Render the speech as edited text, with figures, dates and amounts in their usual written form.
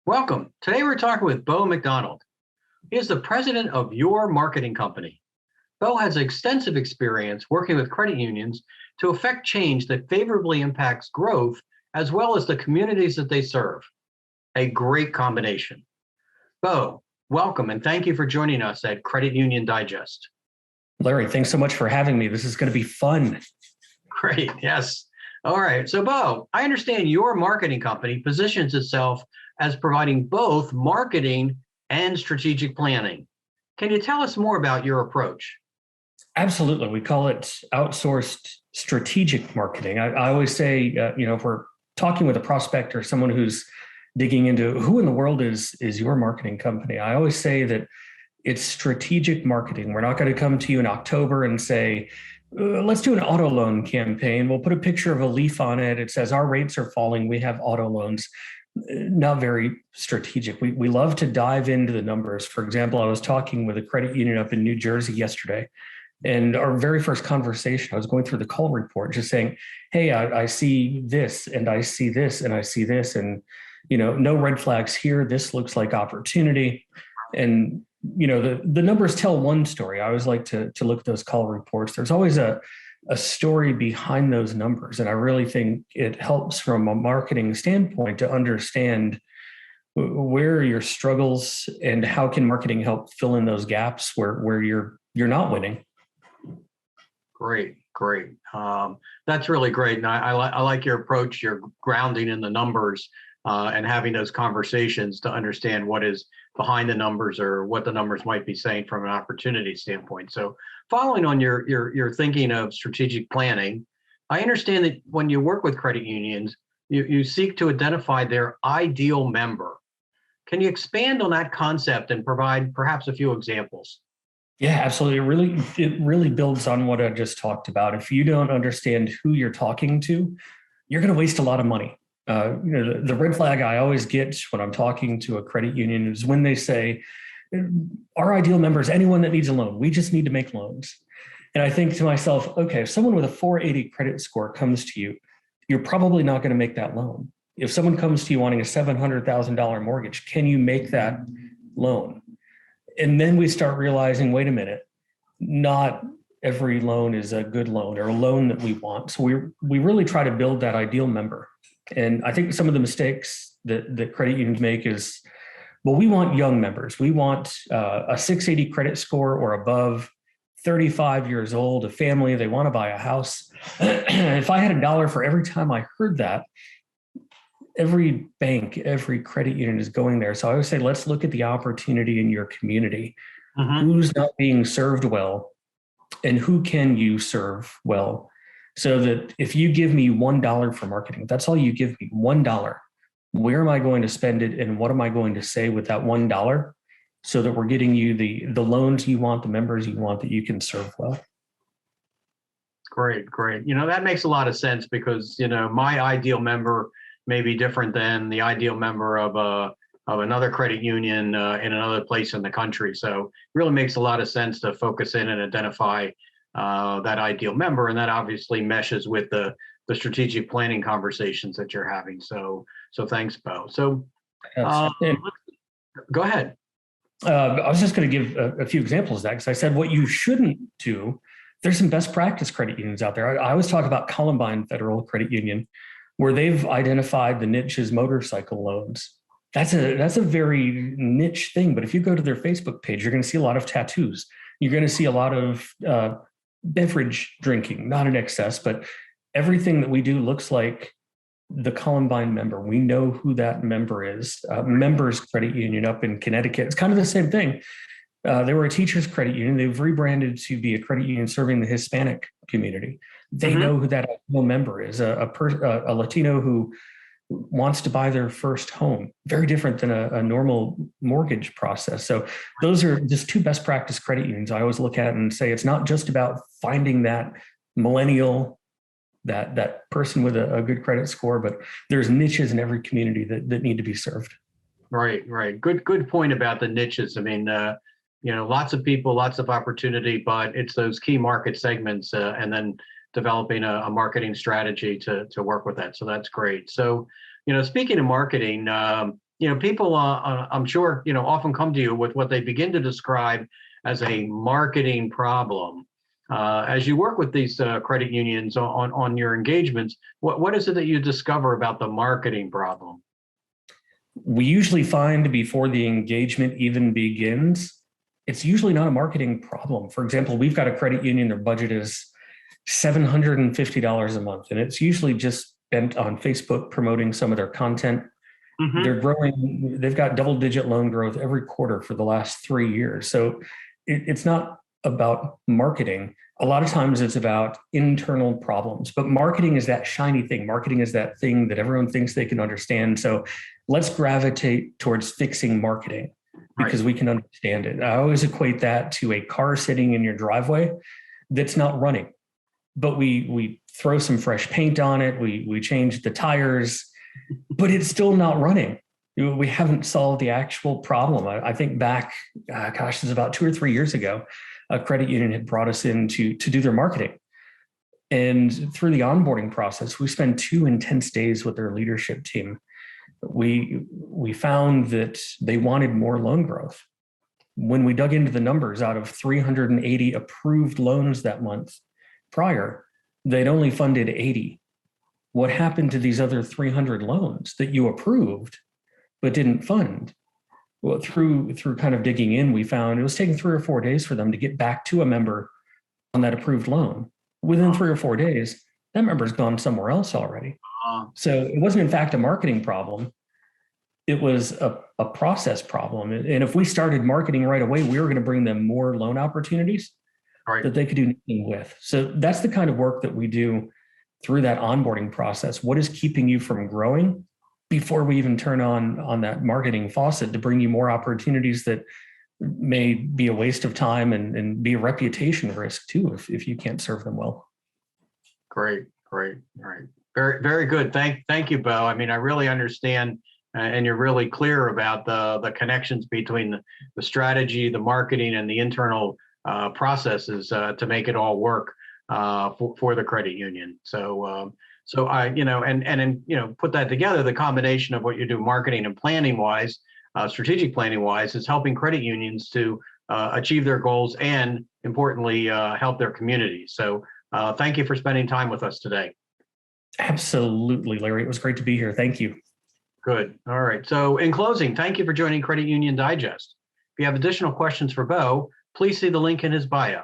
Welcome. Today we're talking with Bo McDonald. He is the president of Your Marketing Company. Bo has extensive experience working with credit unions to effect change that favorably impacts growth as well as the communities that they serve. A great combination. Bo, welcome and thank you for joining us at Credit Union Digest. Larry, thanks so much for having me. This is going to be fun. Great. Yes. All right. So, Bo, I understand your marketing company positions itself as providing both marketing and strategic planning. Can you tell us more about your approach? Absolutely. We call it outsourced strategic marketing. I always say, if we're talking with a prospect or someone who's digging into who in the world is your marketing company, I always say that it's strategic marketing. We're not going to come to you in October and say, let's do an auto loan campaign. We'll put a picture of a leaf on it. It says our rates are falling. We have auto loans. Not very strategic. We love to dive into the numbers. For example, I was talking with a credit union up in New Jersey yesterday, and our very first conversation, I was going through the call report, just saying, hey, I see this and I see this and I see this, and no red flags here. This looks like opportunity. And the numbers tell one story. I always like to look at those call reports. There's always a story behind those numbers. And I really think it helps from a marketing standpoint to understand where are your struggles and how can marketing help fill in those gaps where you're not winning. Great. That's really great. And I like your approach, your grounding in the numbers and having those conversations to understand what is behind the numbers or what the numbers might be saying from an opportunity standpoint. So following on your thinking of strategic planning, I understand that when you work with credit unions, you seek to identify their ideal member. Can you expand on that concept and provide perhaps a few examples? Yeah, absolutely. It really builds on what I just talked about. If you don't understand who you're talking to, you're going to waste a lot of money. The red flag I always get when I'm talking to a credit union is when they say, our ideal member is anyone that needs a loan. We just need to make loans. And I think to myself, okay, if someone with a 480 credit score comes to you, you're probably not going to make that loan. If someone comes to you wanting a $700,000 mortgage, can you make that loan? And then we start realizing, wait a minute, not every loan is a good loan or a loan that we want. So we really try to build that ideal member. And I think some of the mistakes that credit unions make is, well, we want young members. We want a 680 credit score or above, 35 years old, a family, they want to buy a house. If I had $1 for every time I heard that, every bank, every credit union is going there. So I always say, let's look at the opportunity in your community. Mm-hmm. Who's not being served well and who can you serve well? So that if you give me $1 for marketing, that's all you give me, $1. Where am I going to spend it and what am I going to say with that $1 so that we're getting you the loans you want, the members you want that you can serve well? Great. That makes a lot of sense because, my ideal member may be different than the ideal member of another credit union in another place in the country. So it really makes a lot of sense to focus in and identify that ideal member, and that obviously meshes with the strategic planning conversations that you're having. So thanks, Bo. So go ahead. I was just going to give a few examples of that because I said what you shouldn't do. There's some best practice credit unions out there. I always talk about Columbine Federal Credit Union, where they've identified the niche as motorcycle loans. That's a very niche thing. But if you go to their Facebook page, you're going to see a lot of tattoos. You're going to see a lot of beverage drinking, not in excess, but everything that we do looks like the Columbine member. We know who that member is. Members Credit Union up in Connecticut. It's kind of the same thing. They were a teachers credit union. They've rebranded to be a credit union serving the Hispanic community. They know who that member is, a Latino who wants to buy their first home. Very different than a normal mortgage process. So those are just two best practice credit unions I always look at and say it's not just about finding that millennial, that person with a good credit score, but there's niches in every community that need to be served. Right. Good point about the niches. I mean, lots of people, lots of opportunity, but it's those key market segments and then developing a marketing strategy to work with that. So that's great. So, speaking of marketing, people, I'm sure, often come to you with what they begin to describe as a marketing problem. As you work with these credit unions on your engagements, what is it that you discover about the marketing problem? We usually find before the engagement even begins, it's usually not a marketing problem. For example, we've got a credit union, their budget is $750 a month, and it's usually just spent on Facebook promoting some of their content. Mhm. They're growing, they've got double-digit loan growth every quarter for the last 3 years. So it's not about marketing. A lot of times it's about internal problems, but marketing is that shiny thing. Marketing is that thing that everyone thinks they can understand. So let's gravitate towards fixing marketing because we can understand it. I always equate that to a car sitting in your driveway that's not running, but we throw some fresh paint on it. We change the tires, but it's still not running. We haven't solved the actual problem. I think back, gosh, this is about 2 or 3 years ago, a credit union had brought us in to do their marketing. And through the onboarding process, we spent 2 intense days with their leadership team. We found that they wanted more loan growth. When we dug into the numbers, out of 380 approved loans that month prior, they'd only funded 80. What happened to these other 300 loans that you approved but didn't fund? Well, through kind of digging in, we found it was taking 3 or 4 days for them to get back to a member on that approved loan. Within 3 or 4 days, that member's gone somewhere else already. So it wasn't, in fact, a marketing problem. It was a process problem. And if we started marketing right away, we were going to bring them more loan opportunities that they could do nothing with. So that's the kind of work that we do through that onboarding process. What is keeping you from growing before we even turn on that marketing faucet to bring you more opportunities that may be a waste of time and be a reputation risk too if you can't serve them well. Great. Very, very good. Thank you, Bo. I mean, I really understand, and you're really clear about the connections between the strategy, the marketing, and the internal processes to make it all work for the credit union. So I, and put that together, the combination of what you do marketing and planning wise, strategic planning wise, is helping credit unions to achieve their goals and importantly, help their communities. So thank you for spending time with us today. Absolutely, Larry. It was great to be here. Thank you. Good. All right. So in closing, thank you for joining Credit Union Digest. If you have additional questions for Bo, please see the link in his bio.